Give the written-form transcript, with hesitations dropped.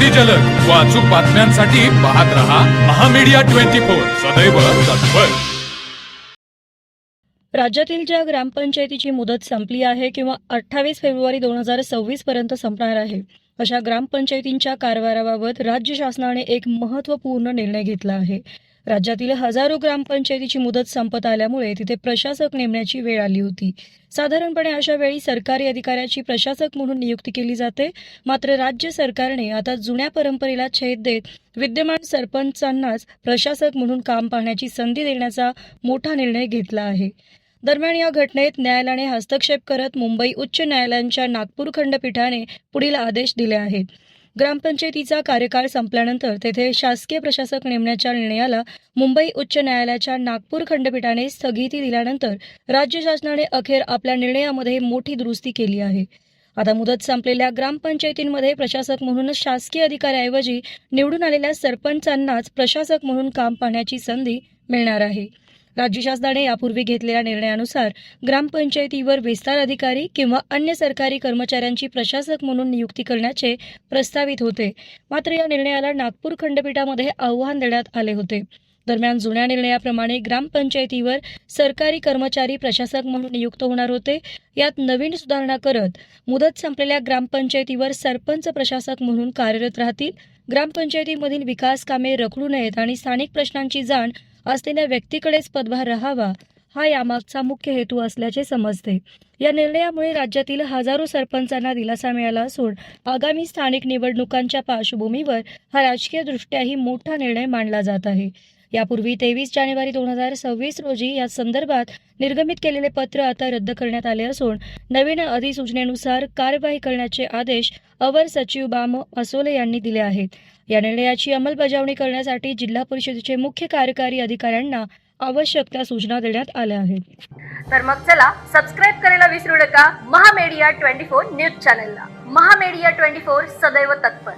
अगदी जलद व अचूक बातम्यांसाठी पाहत रहा महामीडिया 24 सदैव तत्पर। राज्यातील ज्या ग्रामपंचायतीची मुदत संपली आहे किंवा 28 फेब्रुवारी 2026 पर्यंत संपणार आहे अशा ग्रामपंचायतींच्या कारभाराबाबत राज्य शासनाने एक महत्त्वपूर्ण निर्णय घेतला आहे। राज्यातील हजारो ग्रामपंचायतीची मुदत संपत आल्यामुळे तिथे प्रशासक नेमण्याची वेळ आली होती। साधारणपणे अशा वेळी सरकारी अधिकाऱ्याची प्रशासक म्हणून नियुक्ती केली जाते। मात्र राज्य सरकारने आता जुन्या परंपरेला छेद देत विद्यमान सरपंचांनाच प्रशासक म्हणून काम पाहण्याची संधी देण्याचा मोठा निर्णय घेतला आहे। दरम्यान या घटनेत न्यायालयाने हस्तक्षेप करत मुंबई उच्च न्यायालयाच्या नागपूर खंडपीठाने पुढील आदेश दिले आहेत। ग्रामपंचायतीचा कार्यकाळ संपल्यानंतर तेथे शासकीय प्रशासक नेमण्याच्या निर्णयाला मुंबई उच्च न्यायालयाच्या नागपूर खंडपीठाने स्थगिती दिल्यानंतर राज्य शासनाने अखेर आपल्या निर्णयामध्ये मोठी दुरुस्ती केली आहे। आता मुदत संपलेल्या ग्रामपंचायतींमध्ये प्रशासक म्हणून शासकीय अधिकाऱ्याऐवजी निवडून आलेल्या सरपंचांनाच प्रशासक म्हणून काम पाहण्याची संधी मिळणार आहे। राज्य शासनाने यापूर्वी घेतलेल्या निर्णयानुसार ग्रामपंचायतीवर विस्तार अधिकारी किंवा अन्य सरकारी कर्मचाऱ्यांची प्रशासक म्हणून नियुक्ती करण्याचे प्रस्तावित होते। मात्र या निर्णयाला नागपूर खंडपीठामध्ये आव्हान देण्यात आले होते। दरम्यान जुन्या निर्णयाप्रमाणे ग्रामपंचायतीवर सरकारी कर्मचारी प्रशासक म्हणून नियुक्त होणार होते। यात नवीन सुधारणा करत मुदत संपलेल्या ग्रामपंचायतीवर सरपंच प्रशासक म्हणून कार्यरत राहतील। ग्रामपंचायतीमधील विकास कामे रखडू नयेत आणि स्थानिक प्रश्नांची जाण असलेल्या व्यक्तीकडेच पदभार राहावा हा यामागचा मुख्य हेतू असल्याचे समजते। या निर्णयामुळे राज्यातील हजारो सरपंचांना दिलासा मिळाला असून आगामी स्थानिक निवडणुकांच्या पार्श्वभूमीवर हा राजकीयदृष्ट्याही मोठा निर्णय मानला जात आहे। यापूर्वी 23 जानेवारी 2026 रोजी या संदर्भात निर्गमित केलेले पत्र आता रद्द करण्यात आले असून नवीन अधिसूचनेनुसार कार्यवाही करण्याचे आदेश अवर सचिव बाम असोले यांनी दिले आहेत। या निर्णयाची अंमलबजावणी करण्यासाठी जिल्हा परिषदेचे मुख्य कार्यकारी अधिकाऱ्यांना आवश्यक त्या सूचना देण्यात आल्या आहेत। तर मग चला सबस्क्राइब करायला विसरू नका महामीडिया 24 न्यूज चॅनलला। महामीडिया 24 सदैव तत्पर।